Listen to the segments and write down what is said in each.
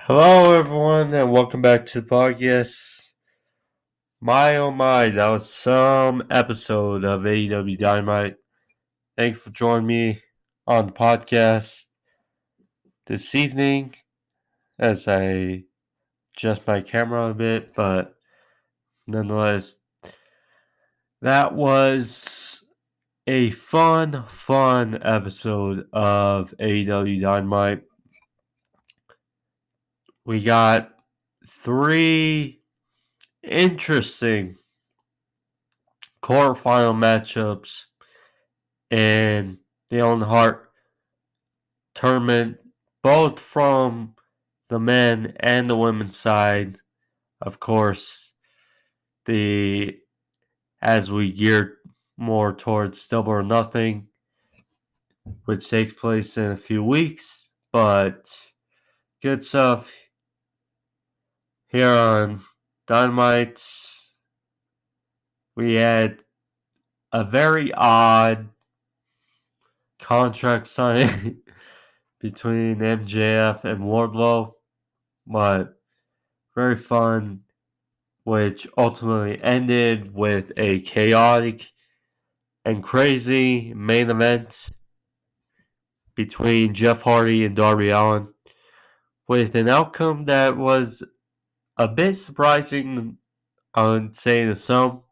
Hello, everyone, and welcome back to the podcast. My oh my, that was some episode of AEW Dynamite. Thanks for joining me on the podcast this evening as I adjust my camera a bit, but nonetheless, that was a fun episode of AEW Dynamite. We got three interesting quarterfinal matchups in the Hart tournament, both from the men and the women's side. Of course, the as we gear more towards Double or Nothing, which takes place in a few weeks, but good stuff here on Dynamite. We had a very odd contract signing between MJF and Wardlow, but very fun, which ultimately ended with a chaotic and crazy main event between Jeff Hardy and Darby Allin, with an outcome that was a bit surprising, I would say, to some,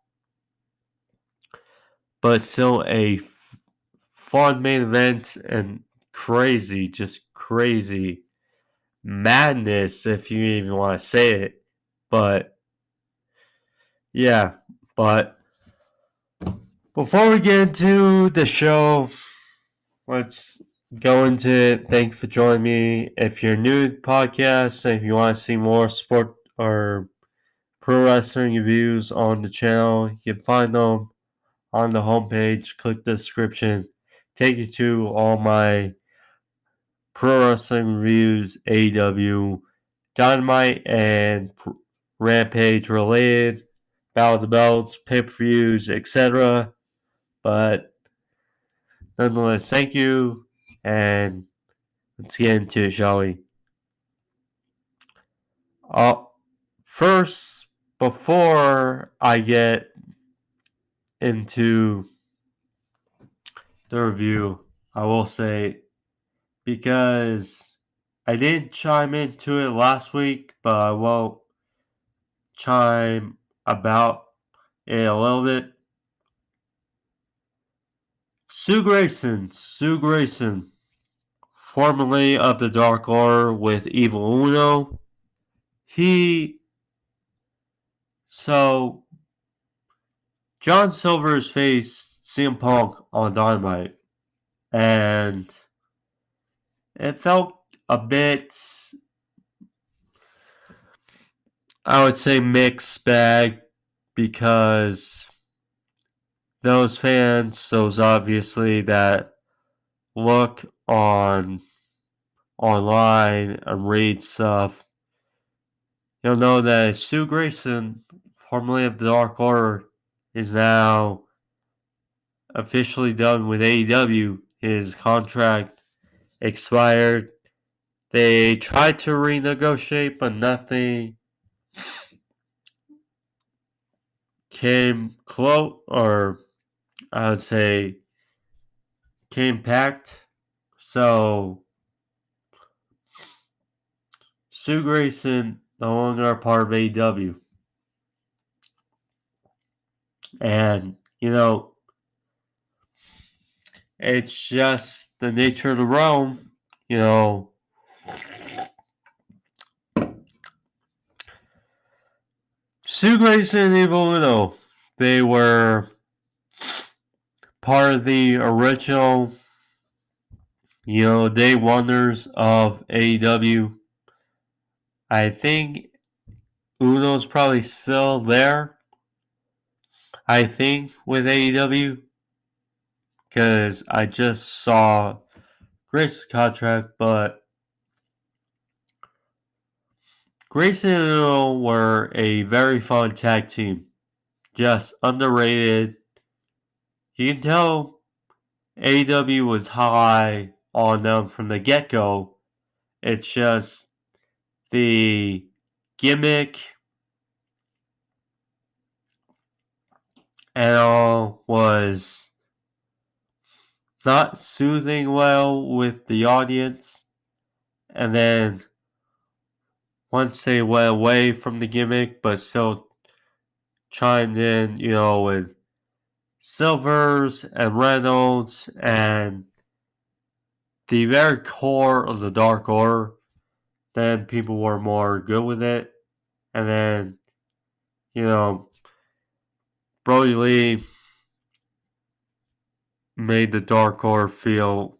but still a fun main event and crazy, just crazy madness, if you even want to say it. But yeah, but before we get into the show, let's go into it. Thank you for joining me. If you're new to the podcast and if you want to see more sport or pro wrestling reviews on the channel, you can find them on the homepage. Click the description. Take you to all my pro wrestling reviews, AEW, Dynamite, and Rampage related, Battle of the Belts, pay-per-views, etc. But nonetheless, thank you, and let's get into it, shall we? First, before I get into the review, I will say, because I didn't chime into it last week, but I will chime about it a little bit. Sue Grayson, formerly of the Dark Order with Evil Uno, so John Silver's faced CM Punk on Dynamite, and it felt a bit, I would say, mixed bag, because those fans, those obviously that look online and read stuff, you'll know that Sue Grayson, formerly of the Dark Order, is now officially done with AEW. His contract expired. They tried to renegotiate, but nothing came close, or I would say came packed. So Sue Grayson no longer a part of AEW. And, it's just the nature of the realm, Sue Grayson and Evil Uno, they were part of the original, day wonders of AEW. I think Uno's probably still there, I think, with AEW, because I just saw Grace's contract, but Grace and Uno were a very fun tag team. Just underrated. You can tell AEW was high on them from the get-go. It's just the gimmick and all was not soothing well with the audience. And then once they went away from the gimmick, but still chimed in, with Silvers and Reynolds and the very core of the Dark Order, then people were more good with it. And then, Brody Lee made the Dark Order feel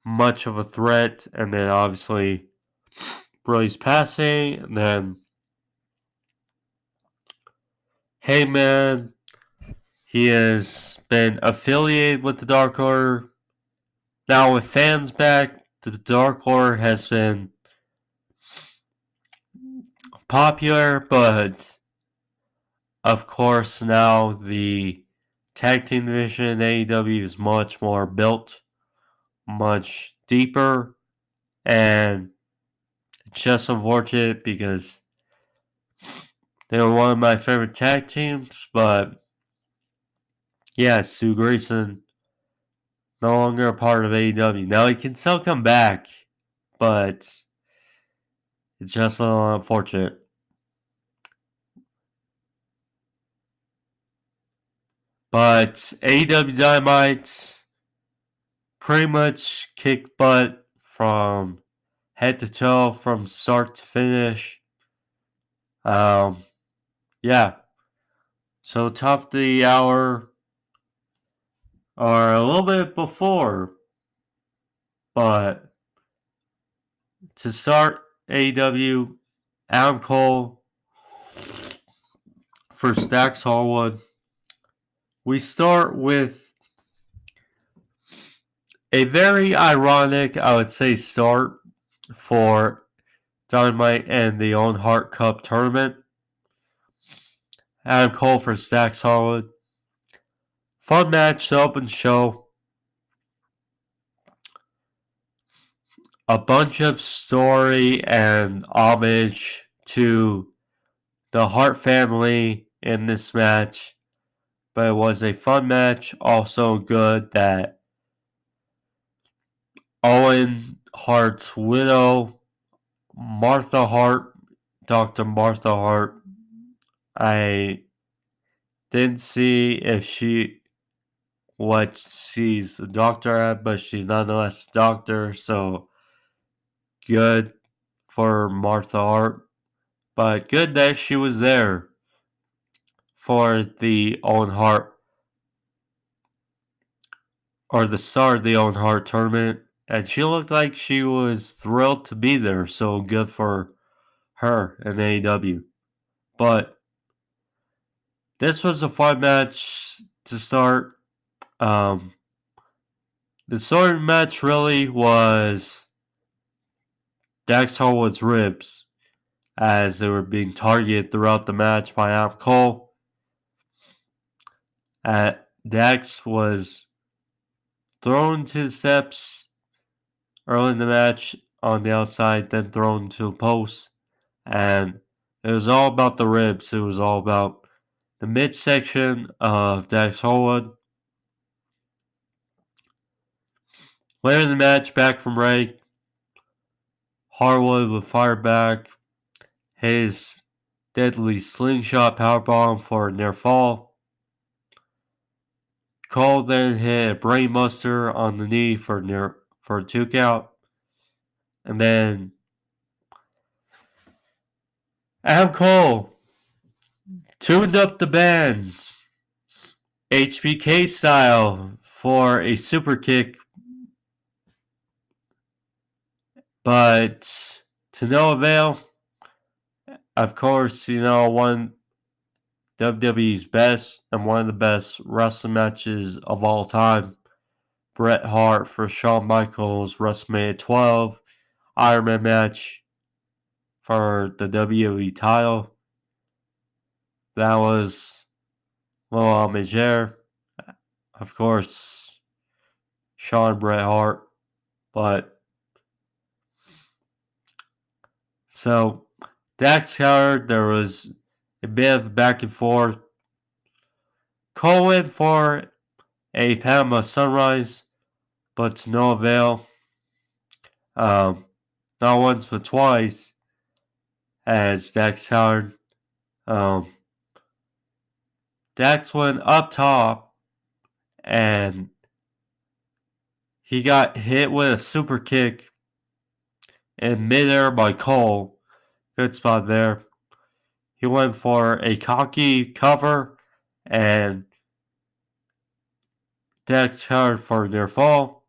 much of a threat. And then obviously Brody's passing. And then Heyman, he has been affiliated with the Dark Order. Now with fans back, the Dark Order has been popular, but of course now the tag team division in AEW is much more built, much deeper, and it's just unfortunate because they were one of my favorite tag teams, but yeah, Stu Grayson no longer a part of AEW. Now he can still come back, but it's just a little unfortunate. But AEW Dynamite pretty much kicked butt from head to toe, from start to finish. Yeah. So top of the hour, or a little bit before, but to start AEW, Adam Cole for Dax Harwood. We start with a very ironic, I would say, start for Dynamite and the Owen Hart Cup tournament. Adam Cole for Dax Harwood. Fun match to open show. A bunch of story and homage to the Hart family in this match. But it was a fun match. Also good that Owen Hart's widow, Martha Hart, Dr. Martha Hart, I didn't see if what she's a doctor at, but she's nonetheless a doctor, so good for Martha Hart. But good that she was there for the Owen Hart, or the start of the Owen Hart tournament, and she looked like she was thrilled to be there, so good for her in AEW. But this was a fun match to start. The story match really was Dax Harwood's ribs, as they were being targeted throughout the match by Adam Cole. Dax was thrown to the steps early in the match on the outside, then thrown to a post. And it was all about the ribs. It was all about the midsection of Dax Harwood. Later in the match, back from break, Harwood would fire back his deadly slingshot powerbomb for a near fall. Cole then hit a brainbuster on the knee for a 2 count. And then Adam Cole tuned up the band HBK style for a super kick, but to no avail. Of course, one WWE's best and one of the best wrestling matches of all time. Bret Hart for Shawn Michaels WrestleMania 12 Iron Man match for the WWE title. That was little homage there. Of course, Shawn Bret Hart. But So, Dax Harwood, there was a bit of back and forth. Cole went for a Panama Sunrise, but to no avail. Not once, but twice, as Dax Harwood. Dax went up top, and he got hit with a super kick in midair by Cole. Good spot there. He went for a cocky cover, and Dax Harwood for their fall.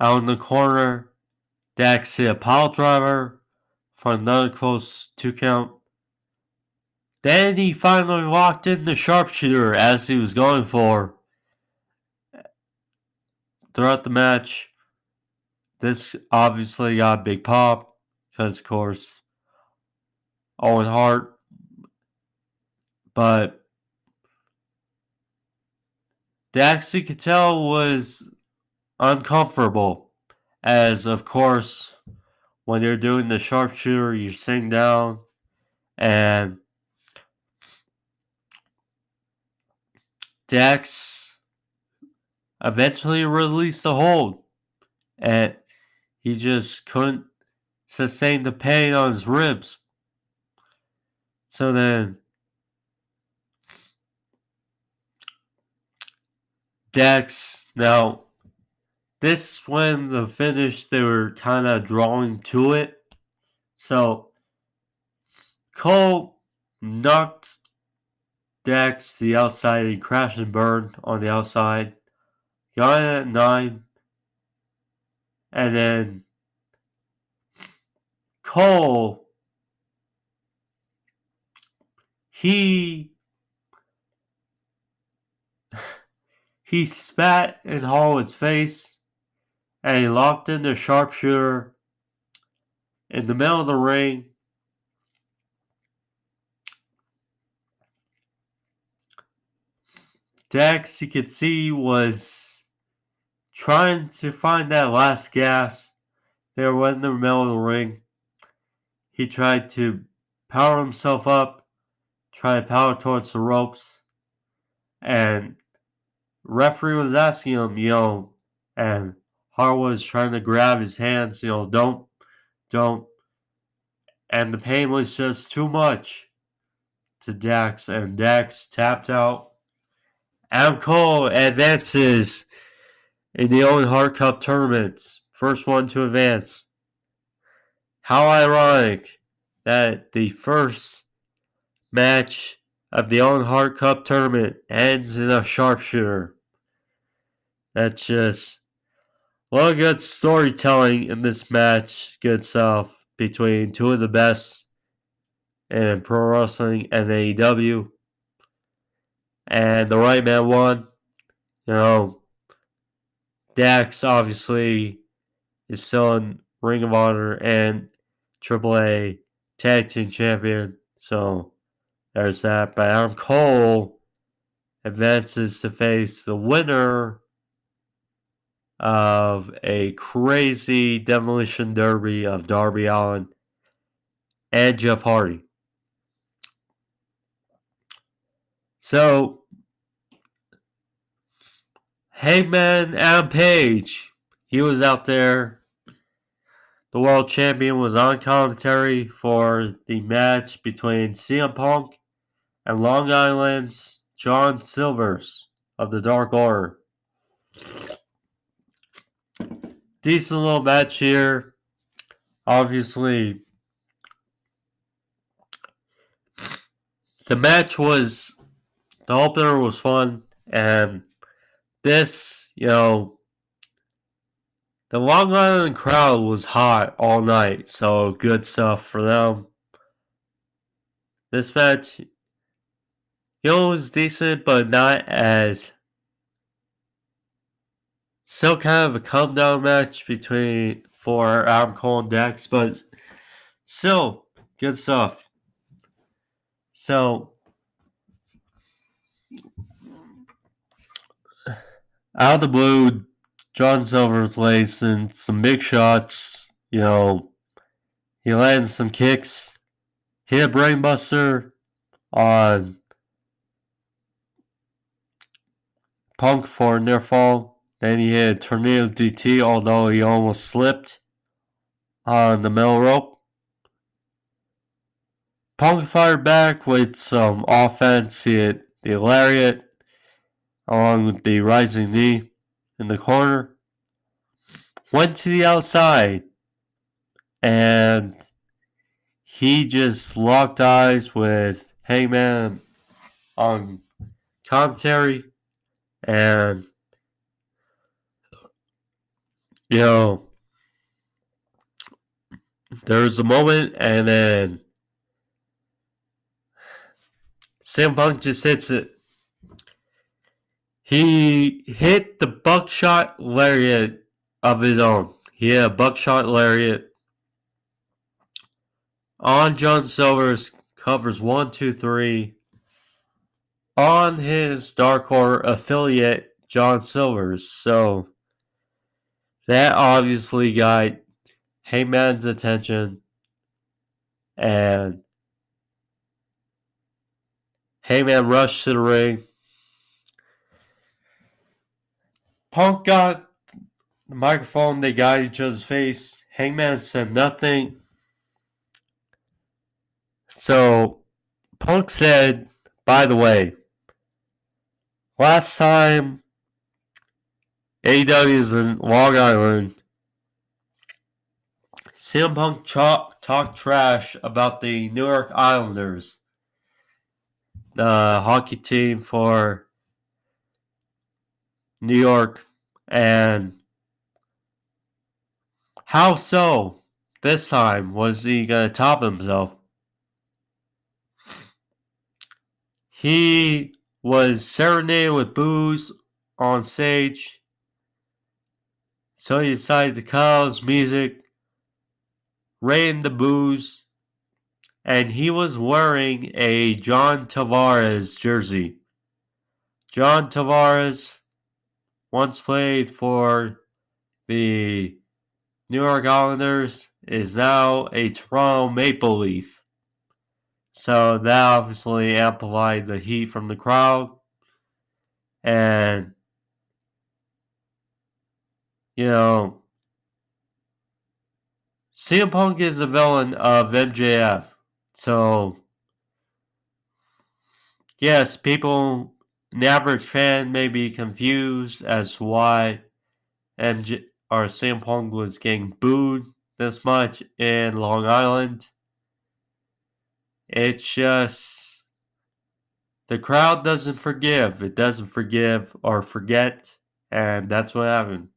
Out in the corner, Dax hit a pile driver for another close 2 count. Then he finally locked in the sharpshooter as he was going for. Throughout the match, this obviously got a big pop because, of course, Owen Hart. But Dax, you could tell, was uncomfortable. As, of course, when you're doing the sharpshooter, you're sitting down and Dax eventually released the hold. And he just couldn't sustain the pain on his ribs. So then Dax, now this when the finish they were kind of drawing to it. So Cole knocked Dax to the outside. He crashed and burned on the outside. Got in at 9. And then Cole, he spat in Holland's face and he locked in the sharpshooter in the middle of the ring. Dax, you could see, was trying to find that last gas. They were in the middle of the ring. He tried to power himself up, try to power towards the ropes, and referee was asking him, and Hart was trying to grab his hands, don't. And the pain was just too much to Dax, and Dax tapped out. Adam Cole advances in the Owen Hart Cup tournaments. First one to advance. How ironic that the first match of the Owen Hart Cup tournament ends in a sharpshooter. That's just a lot of good storytelling in this match. Good stuff between two of the best in pro wrestling and AEW. And the right man won. Dax obviously is still in Ring of Honor and AAA Tag Team Champion. So there's that. But Adam Cole advances to face the winner of a crazy demolition derby of Darby Allin and Jeff Hardy. So, Hangman Adam Page, he was out there. The world champion was on commentary for the match between CM Punk and Long Island's John Silvers of the Dark Order. Decent little match here. Obviously, the opener was fun, and this, the Long Island crowd was hot all night, so good stuff for them. This match, was decent, but not as still kind of a come down match for Adam Cole and Dax, but still good stuff. So out of the blue, John Silver's lays in some big shots You know, he landed some kicks, hit a brainbuster on Punk for a near fall. Then he hit a tornado DT, although he almost slipped on the middle rope. Punk fired back with some offense. He hit the lariat along with the rising knee in the corner. Went to the outside and he just locked eyes with Hangman on commentary. And, you know, there's a moment and then CM Punk just hits it. He hit the buckshot lariat of his own. He hit a buckshot lariat on John Silver's covers 1, 2, 3 on his Dark Order affiliate, John Silver's. So that obviously got Heyman's attention. And Heyman rushed to the ring. Punk got the microphone. They got each other's face. Hangman said nothing. So Punk said, by the way, last time AEW was in Long Island, CM Punk talked trash about the New York Islanders, the hockey team for New York. And how so? This time, was he going to top himself? He was serenaded with booze on stage, so he decided to cut out his music, rein the booze, and he was wearing a John Tavares jersey. John Tavares once played for the New York Islanders, is now a Toronto Maple Leaf. So that obviously amplified the heat from the crowd. And, you know, CM Punk is the villain of MJF. So, yes, people, an average fan may be confused as to why CM Punk was getting booed this much in Long Island. It's just the crowd doesn't forgive. It doesn't forgive or forget, and that's what happened.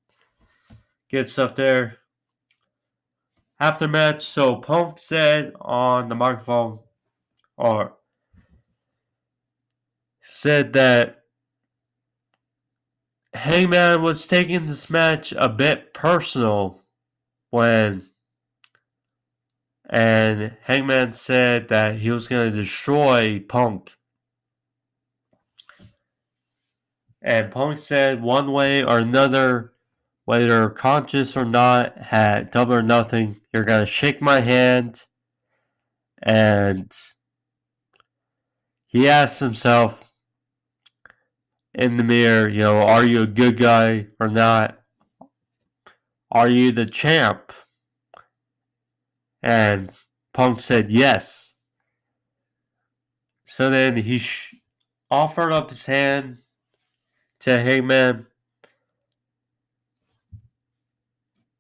Good stuff there. After match, so Punk said on the microphone, or said that Hangman was taking this match a bit personal and Hangman said that he was going to destroy Punk. And Punk said one way or another, whether conscious or not, had Double or Nothing, you're going to shake my hand. And he asked himself in the mirror, you know, are you a good guy or not? Are you the champ? And Punk said yes. So then he offered up his hand to Hangman.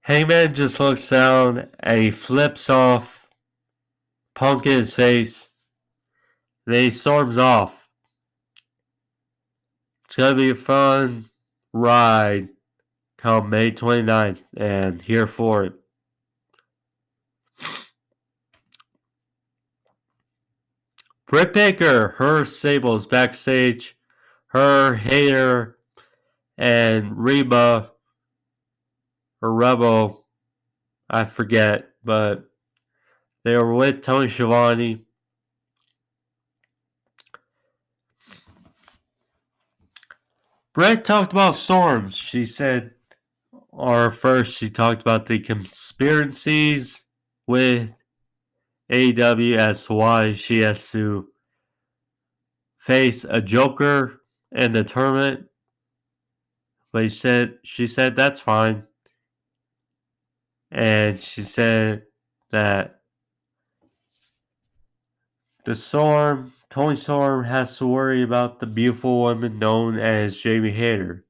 Hangman just looks down and he flips off Punk in his face. Then he storms off. It's going to be a fun ride come May 29th, and here for it. Britt Baker, her Sable's backstage. Her, Hayter, and Reba, or Rebel, I forget, but they were with Tony Schiavone. Britt talked about storms. She said, Or first, she talked about the conspiracies with AEW as to why she has to face a Joker in the tournament. But she said that's fine. And she said that Toni Storm has to worry about the beautiful woman known as Jamie Hayter.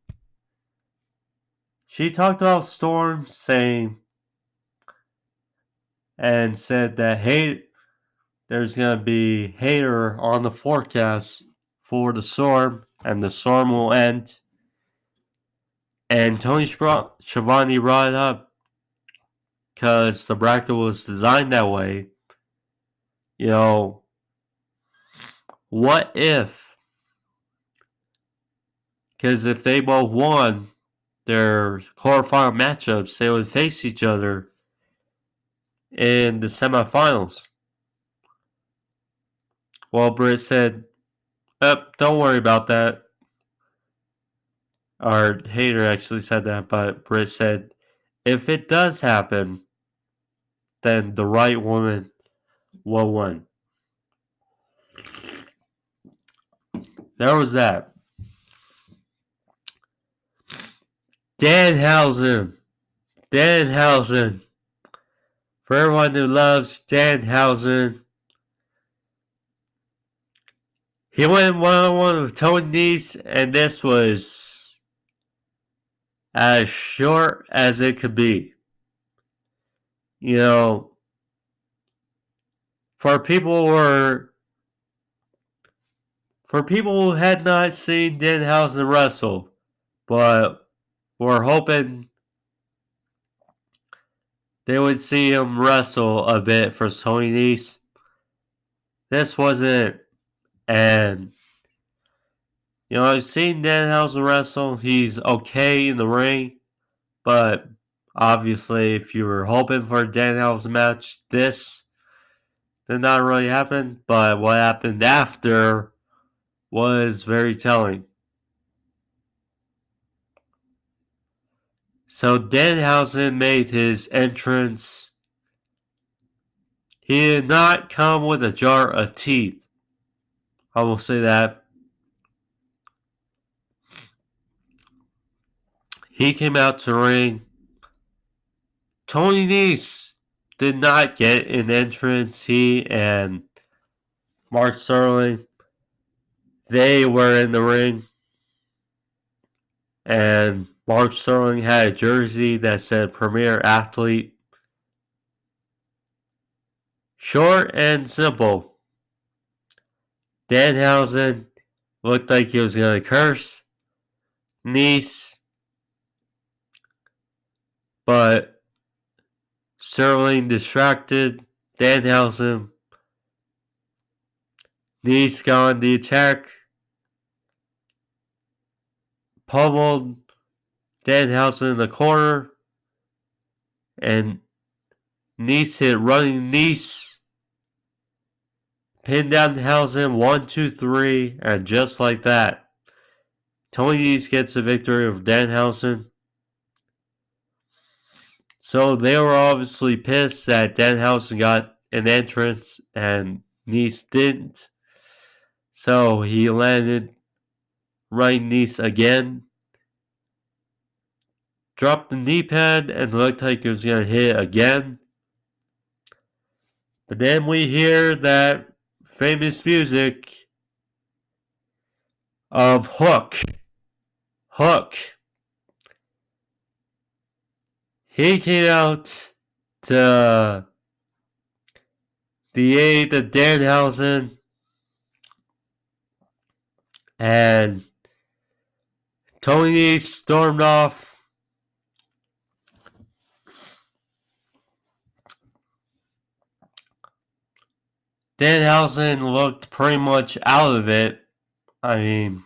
She talked about Storm said that there's going to be Hayter on the forecast for the Storm, and the Storm will end. And Tony Schiavone brought it up because the bracket was designed that way. You know, what if? Because if they both won their quarterfinal matchups, they would face each other in the semifinals. Well, Britt said, don't worry about that. Or Hayter actually said that, but Britt said, if it does happen, then the right woman will win. There was that. Danhausen. For everyone who loves Danhausen, he went one-on-one with Toni, and this was as short as it could be. You know, for people who had not seen Danhausen wrestle, but were hoping they would see him wrestle a bit for Toni. This wasn't, and I've seen Danhausen wrestle. He's okay in the ring, but obviously, if you were hoping for a Danhausen match, this did not really happen. But what happened after was very telling. So Danhausen made his entrance. He did not come with a jar of teeth. I will say that. He came out to ring. Toni Nese did not get an entrance. He and Mark Sterling, they were in the ring. And Mark Sterling had a jersey that said Premier Athlete. Short and simple. Danhausen looked like he was going to curse Nese, but Sterling distracted Danhausen. Nese got on the attack, pummeled Danhausen in the corner, and Nese hit running Nese, pinned down Danhausen 1, 2, 3, and just like that, Toni Nese gets the victory over Danhausen. So they were obviously pissed that Danhausen got an entrance and Nese didn't. So he landed right Nese again. Dropped the knee pad and looked like he was going to hit again. But then we hear that famous music of Hook. He came out to the aid of Danhausen, and Toni stormed off. Danhausen looked pretty much out of it. I mean,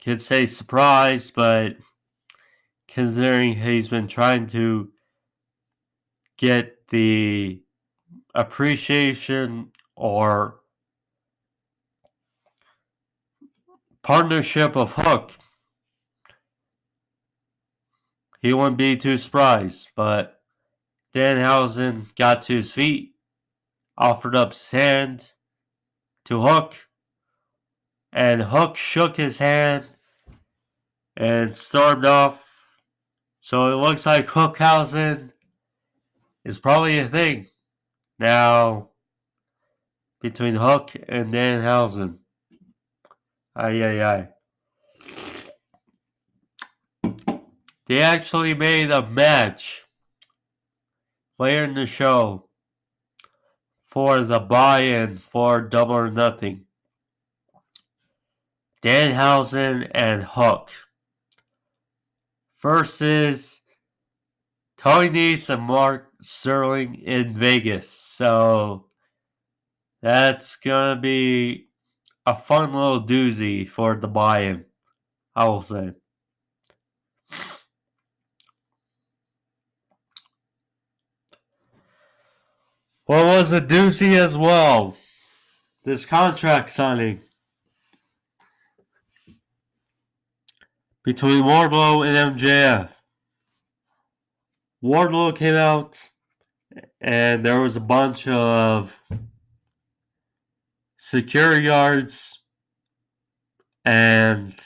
could say surprised, but considering he's been trying to get the appreciation or partnership of Hook, he wouldn't be too surprised. But Danhausen got to his feet, offered up his hand to Hook, and Hook shook his hand and stormed off. So it looks like Hookhausen is probably a thing now between Hook and Danhausen. Ay, ay, ay. They actually made a match later in the show for the buy-in for Double or Nothing. Danhausen and Hook versus Toni and Mark Sterling in Vegas. So that's gonna be a fun little doozy for the buy-in, I will say. What was a doozy as well? This contract signing between Wardlow and MJF. Wardlow came out and there was a bunch of security guards and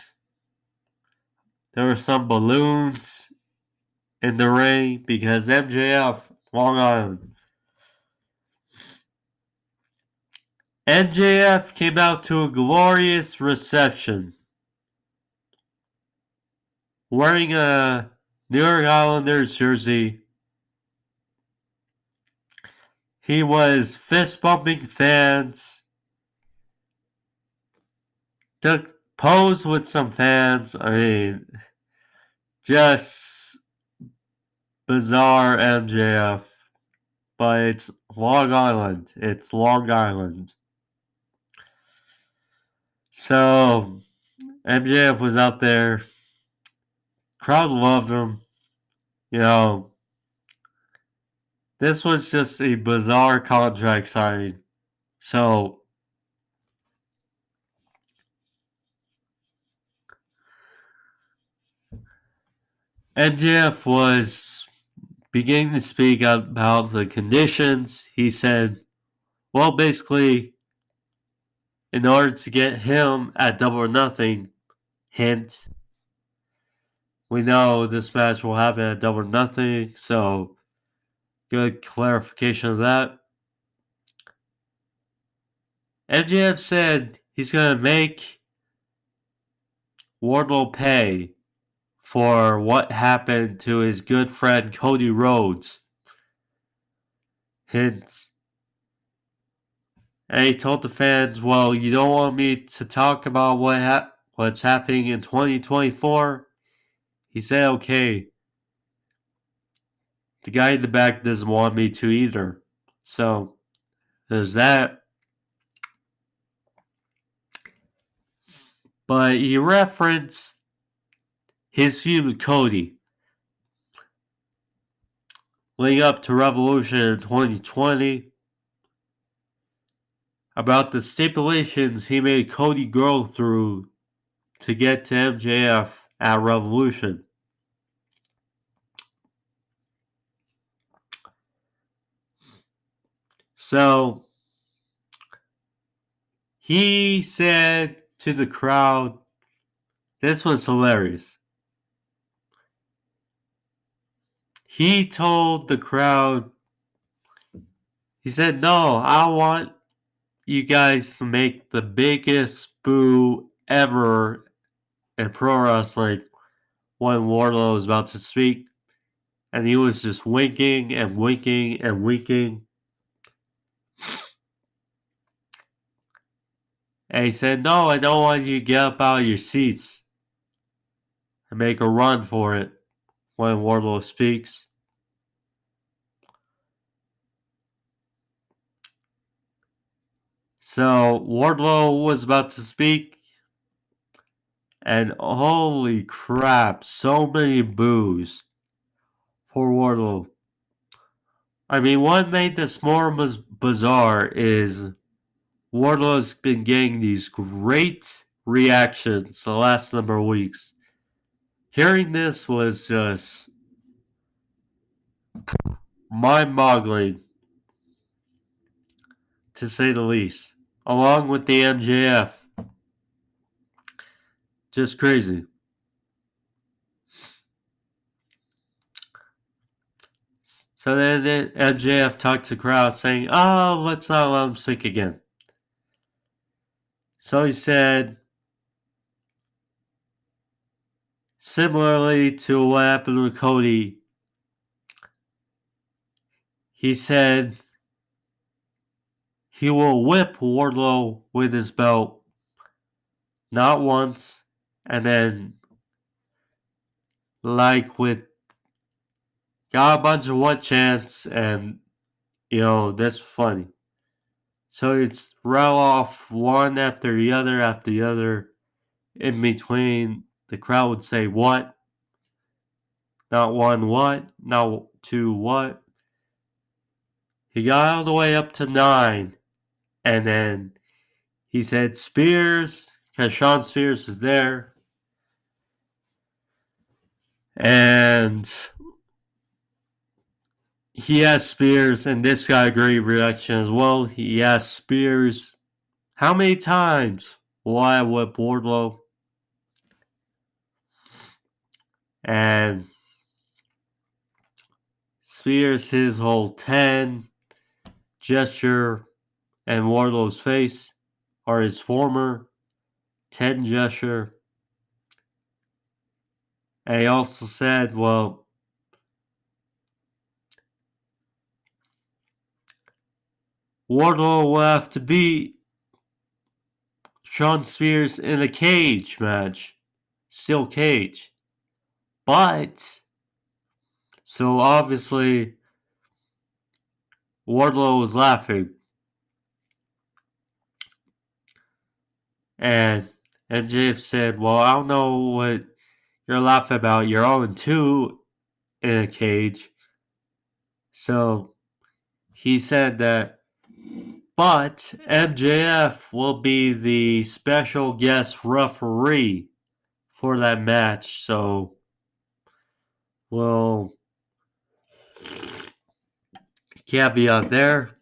there were some balloons in the ring because MJF, Long Island. MJF came out to a glorious reception wearing a New York Islanders jersey. He was fist bumping fans, took pose with some fans. I mean, just bizarre MJF. But it's Long Island. It's Long Island. So MJF was out there. Crowd loved him. You know, this was just a bizarre contract signing. So MJF was beginning to speak about the conditions. He said, well, basically, in order to get him at Double or Nothing, hint, we know this match will happen at Double or Nothing, so good clarification of that. MJF said he's going to make Wardlow pay for what happened to his good friend Cody Rhodes. Hint. And he told the fans, well, you don't want me to talk about what's happening in 2024? He said, okay. The guy in the back doesn't want me to either. So, there's that. But he referenced his feud with Cody leading up to Revolution in 2020 about the stipulations he made Cody go through to get to MJF at Revolution. So, he said to the crowd, this was hilarious. He told the crowd, he said, no, I want you guys to make the biggest boo ever in pro wrestling when Wardlow was about to speak. And he was just winking and winking and winking. And he said, no, I don't want you to get up out of your seats and make a run for it when Wardlow speaks. So Wardlow was about to speak, and holy crap, so many boos for Wardlow. I mean, what made this more bizarre is Wardlow's been getting these great reactions the last number of weeks. Hearing this was just mind-boggling, to say the least. Along with the MJF. Just crazy. So then MJF talked to the crowd saying, "Oh, let's not let him sink again." So he said, similarly to what happened with Cody, he said he will whip Wardlow with his belt, not once, and then, like with, got a bunch of one chants, and, that's funny. So it's rattle off one after the other. In between, the crowd would say, "What?" Not one, "What?" Not two, "What?" He got all the way up to 9, and then he said, "Spears," because Shawn Spears is there. And he asked Spears, and this got a great reaction as well. He asked Spears, "How many times will I whip Wardlow?" And Spears, his whole 10 gesture, and Wardlow's face, or his former 10 gesture. And he also said, well, Wardlow will have to beat Shawn Spears in a cage match. Steel cage. But, so obviously, Wardlow was laughing. And MJF said, well, I don't know what you're laughing about. You're 0-2 in a cage. So, he said that, but MJF will be the special guest referee for that match. So, well, caveat there.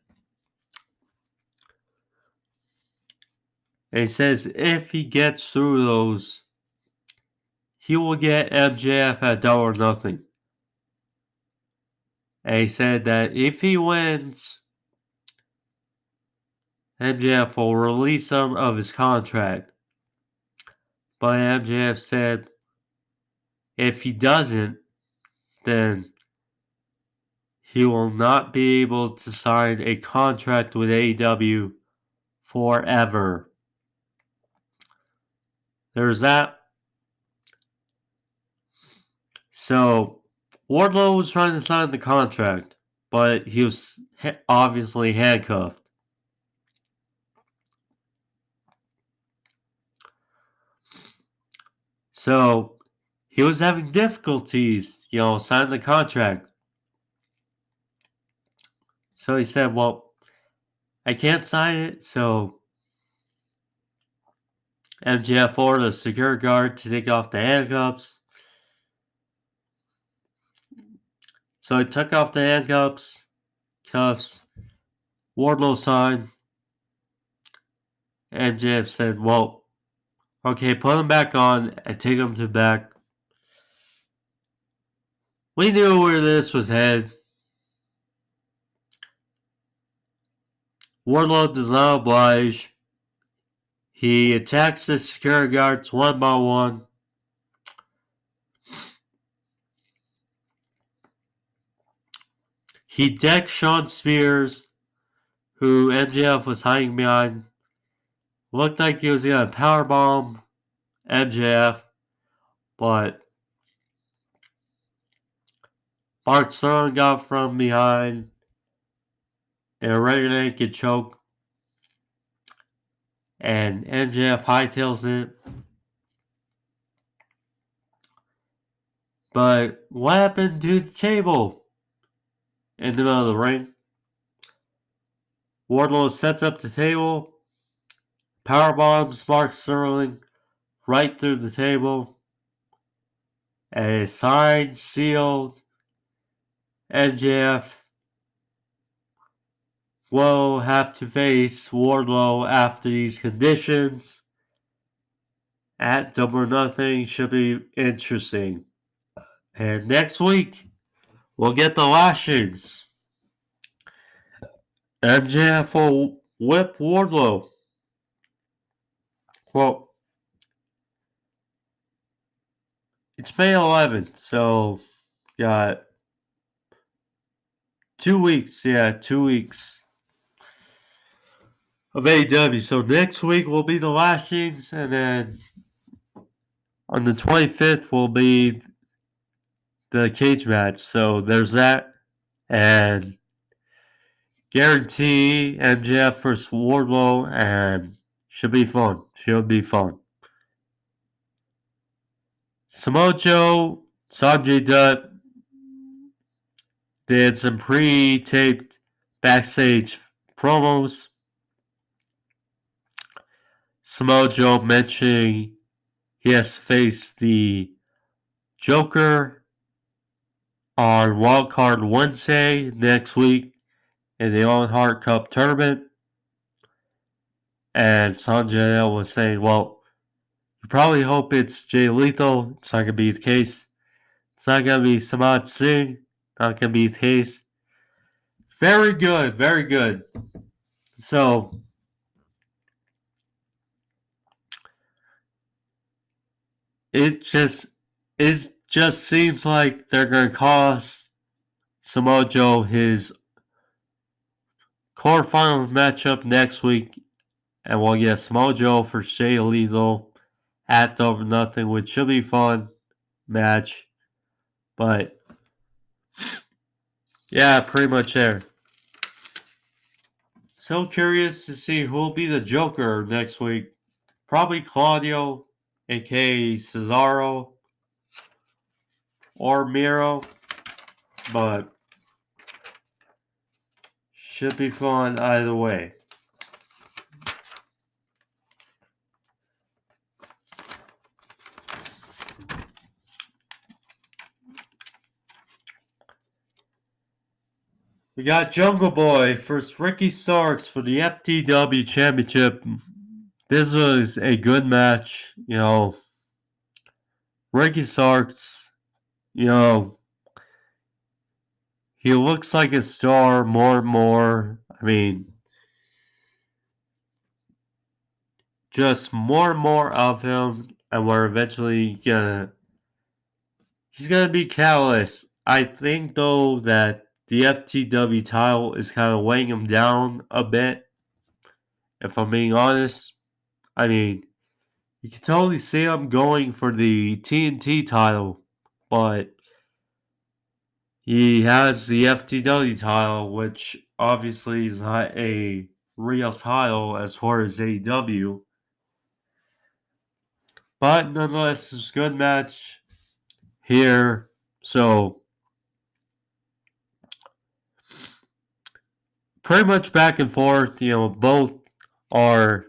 And he says if he gets through those, he will get MJF at Double or Nothing. And he said that if he wins, MJF will release him of his contract. But MJF said if he doesn't, then he will not be able to sign a contract with AEW forever. There's that. So, Wardlow was trying to sign the contract, but he was obviously handcuffed. So, he was having difficulties, signing the contract. So he said, well, I can't sign it, so MJF ordered a security guard to take off the handcuffs. So he took off the cuffs. Wardlow signed. MJF said, well, okay, put him back on and take him to the back. We knew where this was headed. Wardlow does not oblige. He attacks the security guards one by one. He decks Shawn Spears, who MJF was hiding behind. Looked like he was going to powerbomb MJF, but Mark Sterling got from behind in a rear naked choke, and MJF hightails it. But what happened to the table in the middle of the ring? Wardlow sets up the table, powerbombs Mark Sterling right through the table, and a signed, sealed MJF will have to face Wardlow after these conditions at Double or Nothing. Should be interesting. And next week, we'll get the lashings. MJF will whip Wardlow. Well, it's May 11th, so got 2 weeks. Yeah, 2 weeks of AEW. So next week will be the lashings, and then on the 25th will be the cage match. So there's that. And guarantee MJF versus Wardlow, and should be fun. Should be fun. Samoa Joe, Sanjay Dutt did some pre-taped backstage promos. Samoa Joe mentioning he has to face the Joker on Wildcard Wednesday next week in the Owen Hart Cup tournament. And Sanjay was saying, well, you probably hope it's Jay Lethal. It's not going to be the case. It's not going to be Samad Singh. Not going to be the case. Very good. Very good. So, it just seems like they're going to cost Samoa Joe his quarterfinal matchup next week. And we'll get Samoa Joe for Jay Lethal at Double or Nothing, which should be a fun match. But, yeah, pretty much there. So curious to see who will be the Joker next week. Probably Claudio, aka Cesaro, or Miro. But should be fun either way. We got Jungle Boy versus Ricky Starks for the FTW Championship. This was a good match. You know, Ricky Starks, you know, he looks like a star more and more. I mean, just more and more of him, and we're eventually he's gonna be Catalyst. I think though that the FTW title is kind of weighing him down a bit. If I'm being honest, I mean, you can totally see him going for the TNT title, but he has the FTW title, which obviously is not a real title as far as AEW. But nonetheless, it's a good match here. So, pretty much back and forth. You know, both are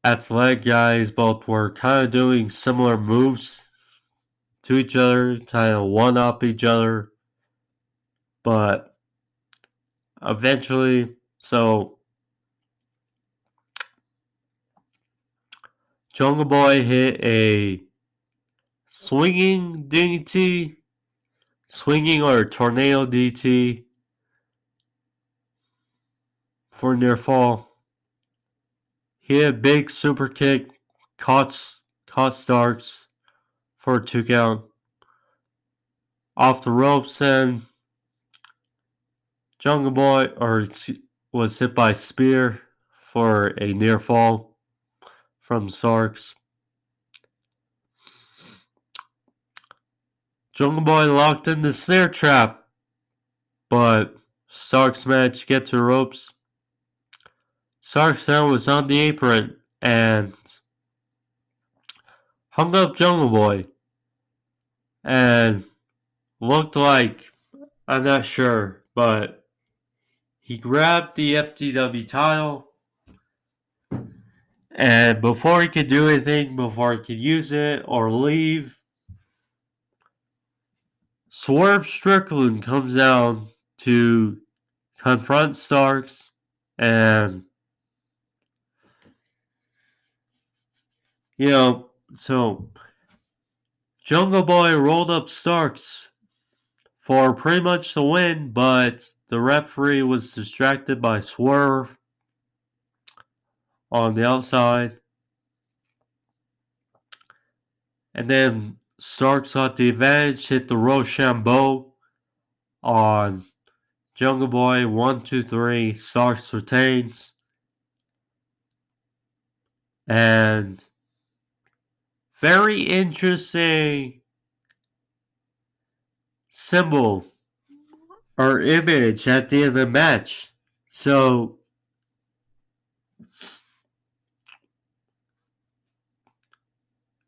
athletic guys. Both were kind of doing similar moves to each other, kind of one up each other. But eventually, so Jungle Boy hit a swinging DT, swinging or tornado DT for near fall. He had a big super kick, caught Starks for a 2 count. Off the ropes, and Jungle Boy was hit by spear for a near fall from Starks. Jungle Boy locked in the snare trap, but Starks managed to get to the ropes. Starks then was on the apron and hung up Jungle Boy and looked like, I'm not sure, but he grabbed the FTW title, and before he could do anything, before he could use it or leave, Swerve Strickland comes confront Starks, and so Jungle Boy rolled up Starks for pretty much the win, but the referee was distracted by Swerve on the outside. And then Starks got the advantage, hit the Rochambeau on Jungle Boy. 1, 2, 3. Starks retains. And very interesting symbol or image at the end of the match. So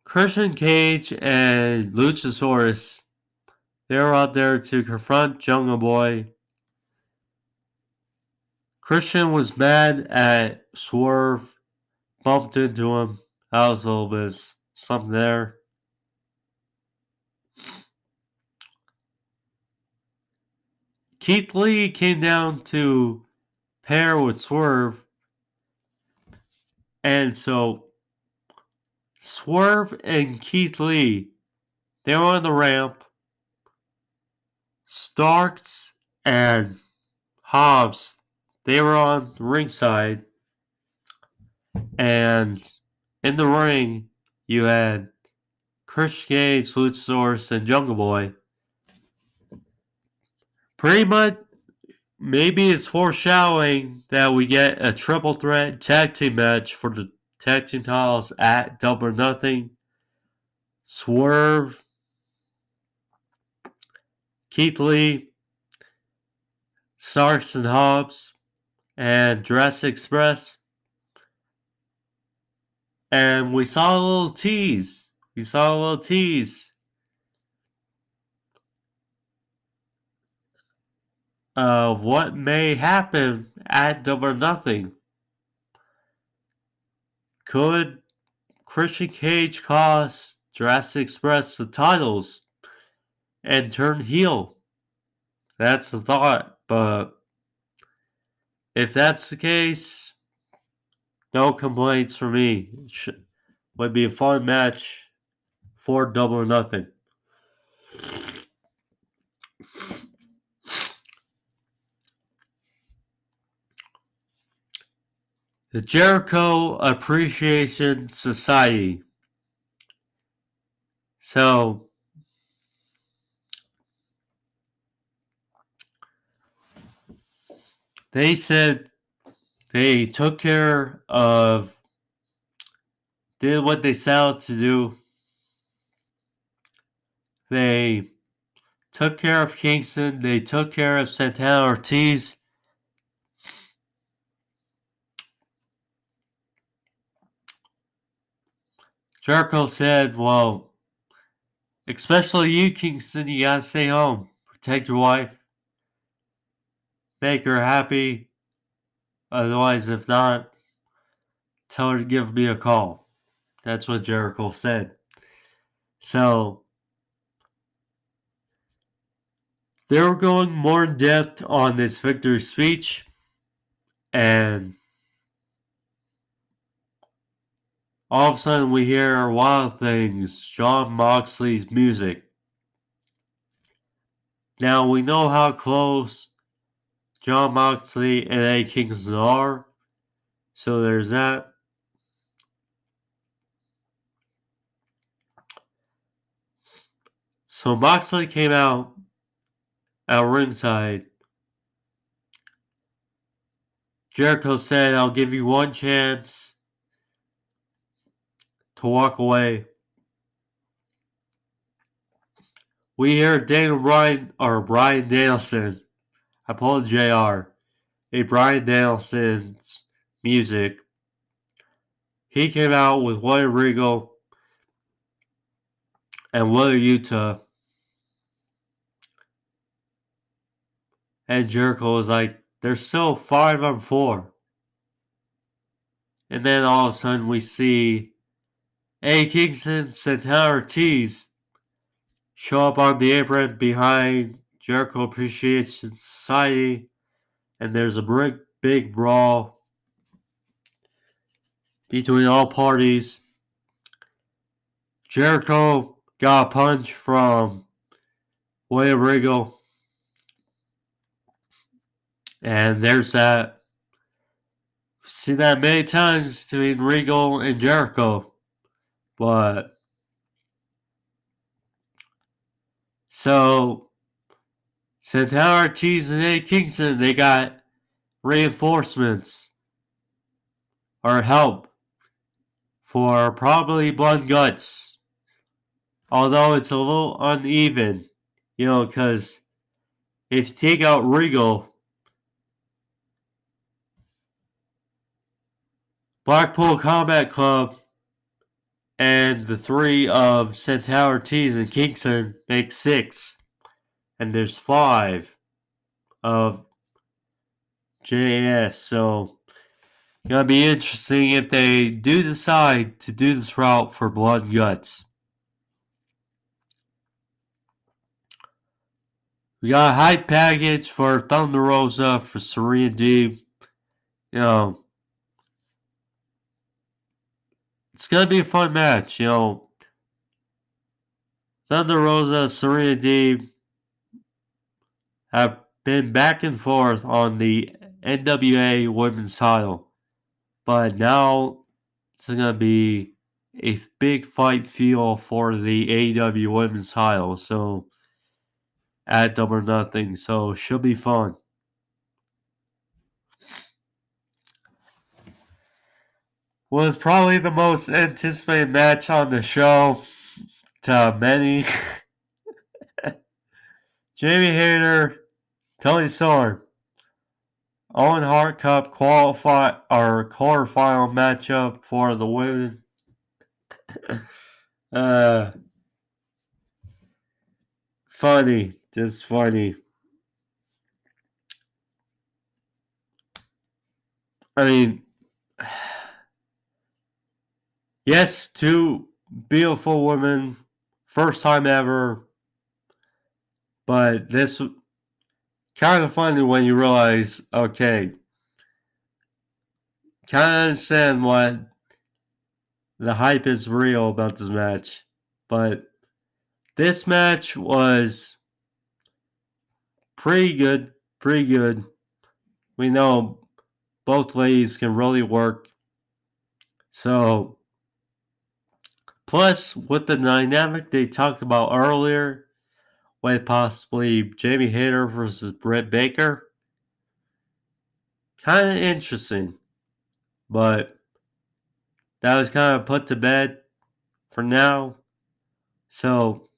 Christian Cage and Luchasaurus, they were out there to confront Jungle Boy. Christian was mad at Swerve, bumped into him. That was a little bit something there. Keith Lee came down to pair with Swerve. And so Swerve and Keith Lee, they were on the ramp. Starks and Hobbs, they were on the ringside. And in the ring, you had Chris Cage, Luchasaurus, and Jungle Boy. Pretty much, maybe it's foreshadowing that we get a triple threat tag team match for the tag team titles at Double or Nothing. Swerve, Keith Lee, Starks and Hobbs, and Jurassic Express. And we saw a little tease. Of what may happen at Double or Nothing. Could Christian Cage cost Jurassic Express the titles and turn heel? That's the thought, but if that's the case, no complaints for me. It would be a fun match for Double or Nothing. The Jericho Appreciation Society. So, they said they took care of, did what they set out to do. They took care of Kingston. They took care of Santana Ortiz. Jericho said, well, especially you, Kingston, you gotta stay home. Protect your wife. Make her happy. Otherwise, if not, tell her to give me a call. That's what Jericho said. So, they were going more in depth on this victory speech. And all of a sudden we hear Wild Things, Jon Moxley's music. Now we know how close Jon Moxley and Eddie Kingston are. So there's that. So Moxley came out at ringside. Jericho said, I'll give you one chance to walk away. We hear Brian Danielson. I pulled JR. Brian Danielson's music. He came out with William Regal and Wheeler Yuta. And Jericho was like, there's still 5-on-4. And then all of a sudden we see Eddie Kingston, Santana Ortiz show up on the apron behind Jericho Appreciation Society. and there's a big brawl between all parties. Jericho got a punch from William Regal, and there's that. Seen that many times between Regal and Jericho, but so Santana Ortiz and Eddie Kingston, they got reinforcements or help for probably Blood and Guts. Although it's a little uneven, because if you take out Regal, Blackpool Combat Club and the three of Santana Ortiz and Kingston make 6. And there's 5 of JAS. So it's going to be interesting if they do decide to do this route for Blood and Guts. We got a hype package for Thunder Rosa for Serena Deeb. It's going to be a fun match. Thunder Rosa, Serena Deeb have been back and forth on the NWA Women's title. But now it's going to be a big fight feel for the AEW Women's title. So at Double or Nothing. So should be fun. Was probably the most anticipated match on the show to many. Jamie Hayter, Toni Storm, Owen Hart Cup quarterfinal matchup for the women. Funny, just funny. I mean, yes, 2 beautiful women, first time ever. But this kind of funny when you realize, okay, kind of understand what the hype is real about this match. But this match was pretty good. We know both ladies can really work. So, plus with the dynamic they talked about earlier, with possibly Jamie Hayter versus Britt Baker, kind of interesting. But that was kind of put to bed for now. So,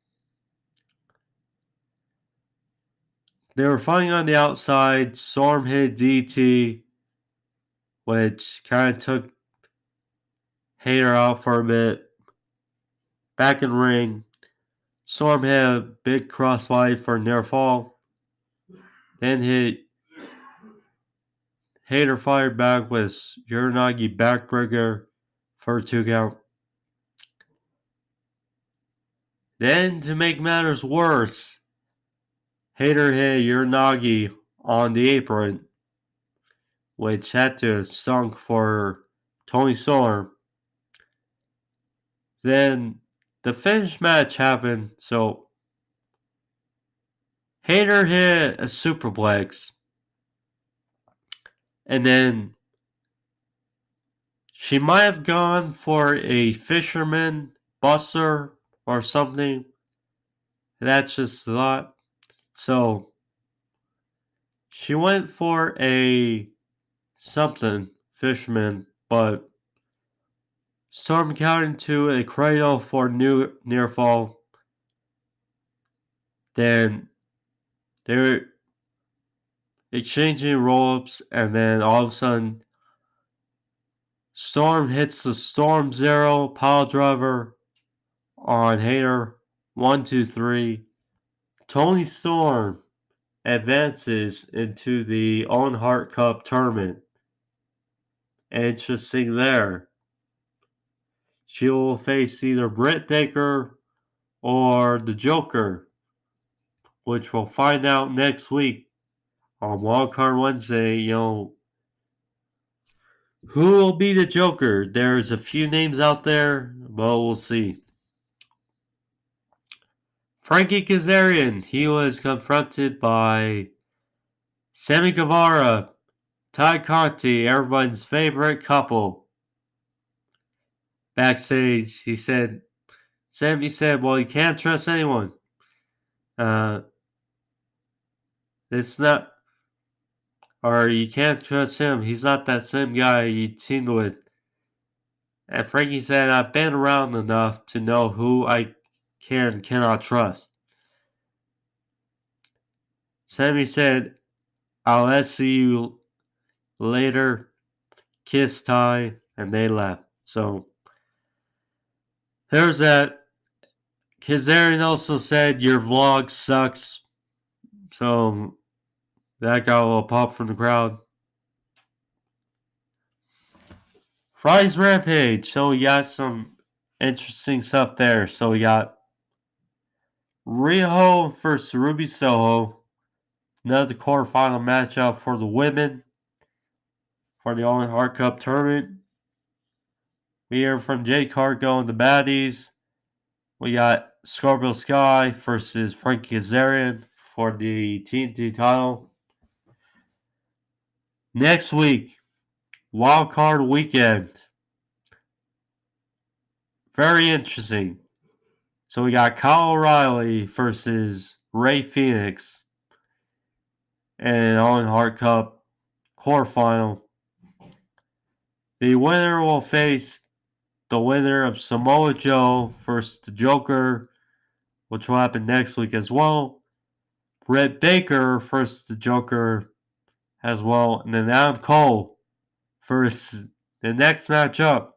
they were fighting on the outside. Storm hit DT, which kind of took Hayter out for a bit. Back in ring, Storm hit a big crossbody for near fall. Then hit Hayter fired back with Uranagi backbreaker for a 2 count. Then, to make matters worse, Hayter hit Uranagi on the apron, which had to have sunk for Toni Storm. Then the finish match happened, so Hayter hit a superplex, and then she might have gone for a fisherman buster or something. That's just a thought. So she went for a something fisherman, but Storm counted to a cradle for near fall. Then they were exchanging roll-ups, and then all of a sudden Storm hits the Storm Zero pile driver on Hayter. 1, 2, 3. Toni Storm advances into the Owen Hart Cup tournament. Interesting there. She will face either Britt Baker or the Joker, which we'll find out next week on Wildcard Wednesday, who will be the Joker? There's a few names out there, but we'll see. Frankie Kazarian, he was confronted by Sammy Guevara, Ty Conti, everyone's favorite couple. Backstage, Sammy said, well, you can't trust anyone. It's not, or you can't trust him. He's not that same guy you teamed with. And Frankie said, I've been around enough to know who I can and cannot trust. Sammy said, I'll see you later. Kiss Ty, and they left. So there's that. Kazarian also said, your vlog sucks. So that got a little pop from the crowd. Friday's Rampage. So we got some interesting stuff there. So we got Riho versus Ruby Soho. Another quarterfinal matchup for the women for the Owen Hart Cup tournament. We hear from Jade Cargill and the Baddies. We got Scorpio Sky versus Frankie Kazarian for the TNT title. Next week, Wild Card Weekend. Very interesting. So we got Kyle O'Reilly versus Ray Phoenix in an Owen Hart Cup quarterfinal. The winner will face the winner of Samoa Joe versus the Joker, which will happen next week as well. Britt Baker versus the Joker as well. And then Adam Cole versus the next matchup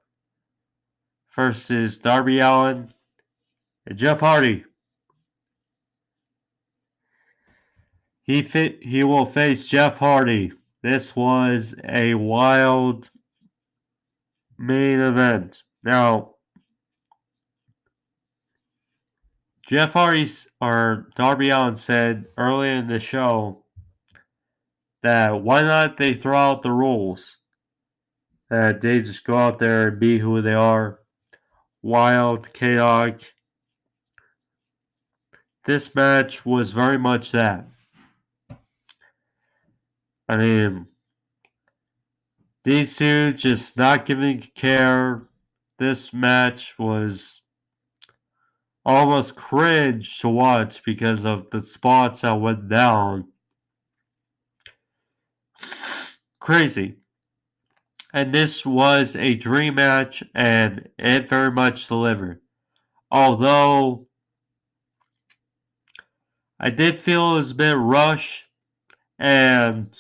versus Darby Allin and Jeff Hardy. He will face Jeff Hardy. This was a wild main event. Now, Jeff Hardy or Darby Allin said earlier in the show that why not they throw out the rules? That they just go out there and be who they are. Wild, chaotic. This match was very much that. I mean, these two just not giving care. This match was almost cringe to watch because of the spots that went down. Crazy. And this was a dream match, and it very much delivered. Although I did feel it was a bit rushed, and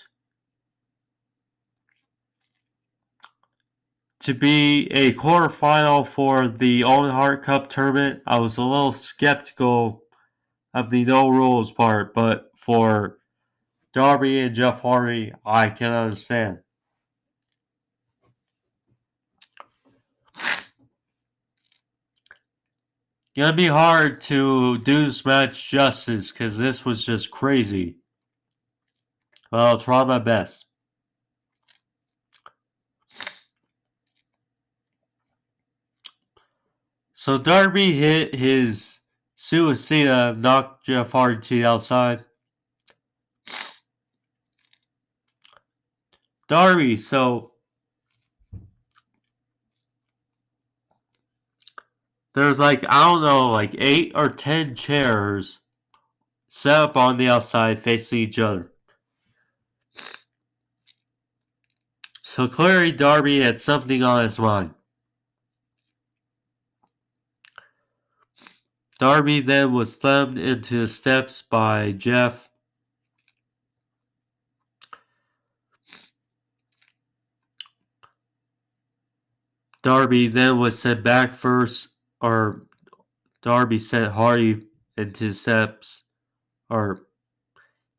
to be a quarterfinal for the Owen Hart Cup tournament, I was a little skeptical of the no rules part, but for Darby and Jeff Hardy, I can understand. Gonna be hard to do this match justice because this was just crazy. But I'll try my best. So Darby hit his Suicida, knocked Jeff Hardy to the outside. Darby, so there's I don't know, 8 or 10 chairs set up on the outside facing each other. So clearly Darby had something on his mind. Darby then was slammed into the steps by Jeff. Darby then was sent back first, or Darby sent Hardy into steps, or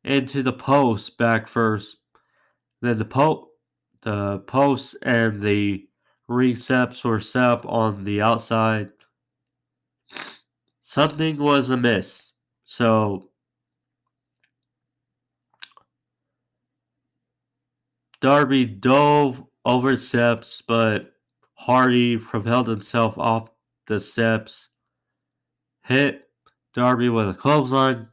into the post back first. Then the post and the ring steps were set up on the outside. Something was amiss. So Darby dove over steps, but Hardy propelled himself off the steps, hit Darby with a clothesline.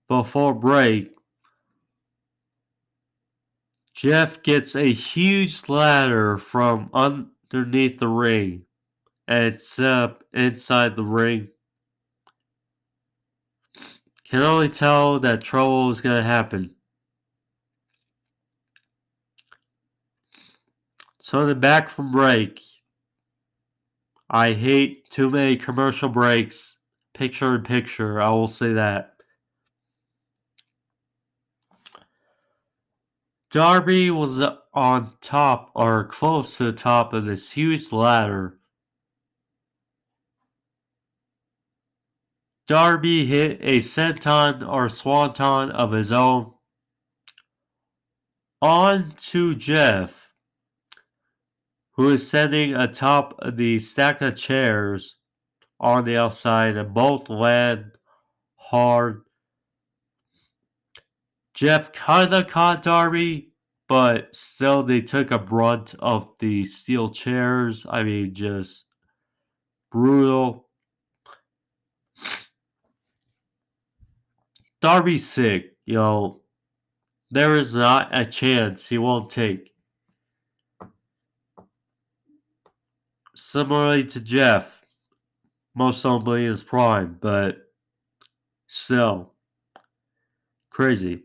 Before break, Jeff gets a huge ladder from underneath the ring and set up inside the ring. Can only tell that trouble is going to happen. So then back from break, I hate too many commercial breaks, picture in picture, I will say that. Darby was on top or close to the top of this huge ladder. Darby hit a senton or swanton of his own onto Jeff, who is standing atop of the stack of chairs on the outside, and both land hard. Jeff kinda caught Darby, but still they took a brunt of the steel chairs. I mean, just brutal. Darby's sick, there is not a chance he won't take. Similarly to Jeff, most notably his prime, but still crazy.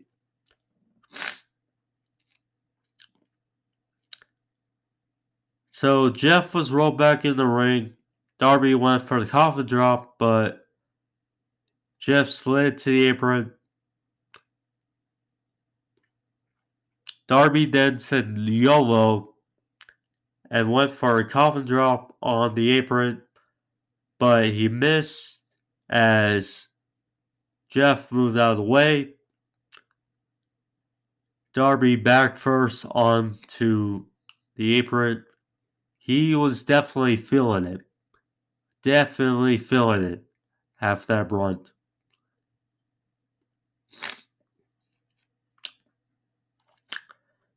So Jeff was rolled back in the ring. Darby went for the coffin drop, but Jeff slid to the apron. Darby then said YOLO and went for a coffin drop on the apron, but he missed as Jeff moved out of the way. Darby back first onto the apron. He was definitely feeling it. Definitely feeling it. Half that brunt.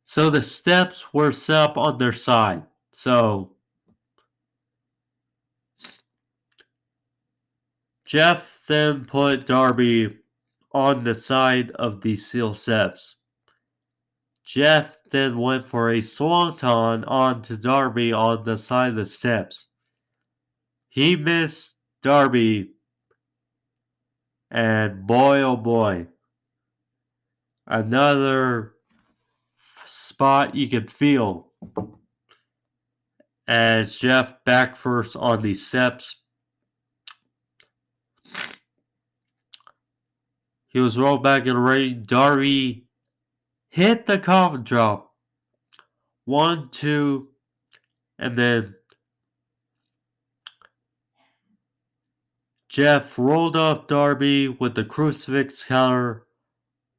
So the steps were set up on their side. So Jeff then put Darby on the side of the steel steps. Jeff then went for a swanton onto Darby on the side of the steps. He missed Darby, and boy oh boy, another spot you could feel as Jeff back first on the steps. He was rolled back in the ring. Darby hit the coffin drop. 1, 2, and then Jeff rolled up Darby with the crucifix counter.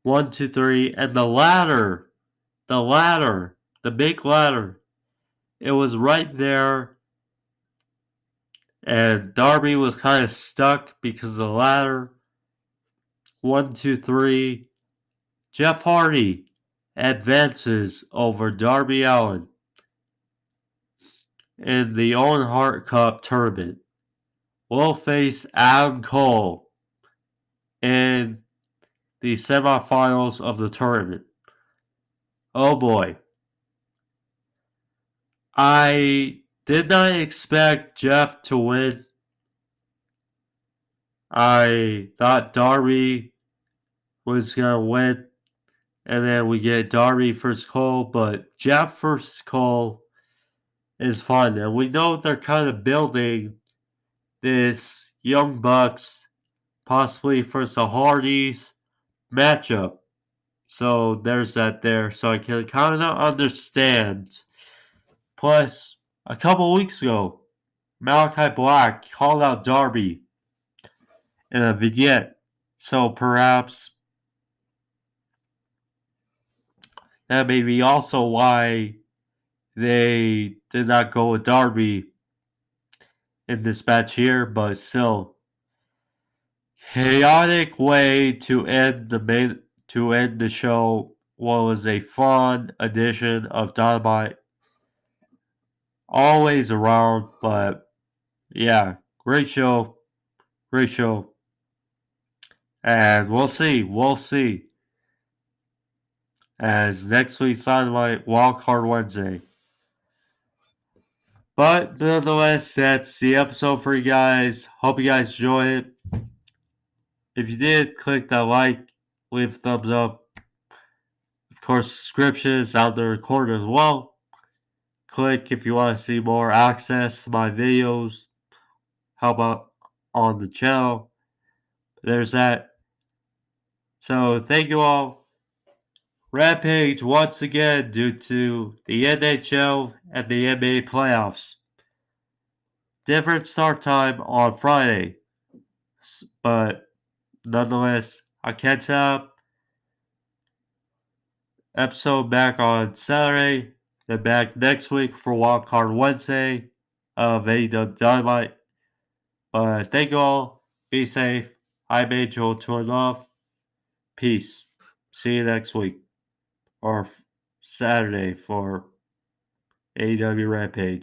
1, 2, 3, and the ladder, the big ladder. It was right there, and Darby was kind of stuck because of the ladder. 1, 2, 3. Jeff Hardy advances over Darby Allin in the Owen Hart Cup tournament. Will face Adam Cole in the semifinals of the tournament. Oh boy. I did not expect Jeff to win. I thought Darby was going to win. And then we get Darby versus Cole. But Jeff versus Cole is fun. And we know they're kind of building this Young Bucks, possibly versus the Hardys matchup. So there's that there. So I can kind of understand. Plus, a couple weeks ago, Malachi Black called out Darby in a vignette. So perhaps that may be also why they did not go with Darby in this match here, but still, chaotic way to end to end the show what was a fun edition of Dynamite. Always around, but yeah, great show. Great show. And we'll see. We'll see. As next week's Dynamite Wildcard Wednesday. But nonetheless, that's the episode for you guys. Hope you guys enjoy it. If you did, click that like, leave a thumbs up. Of course, subscription is out there recorded as well. Click if you want to see more access to my videos. Help out on the channel. There's that. So thank you all. Rampage once again due to the NHL and the NBA playoffs. Different start time on Friday. But nonetheless, I catch up. Episode back on Saturday. Then back next week for Wildcard Wednesday of AEW Dynamite. But thank you all. Be safe. I'm Angel to love. Peace. See you next week. Or Saturday for AEW Rampage.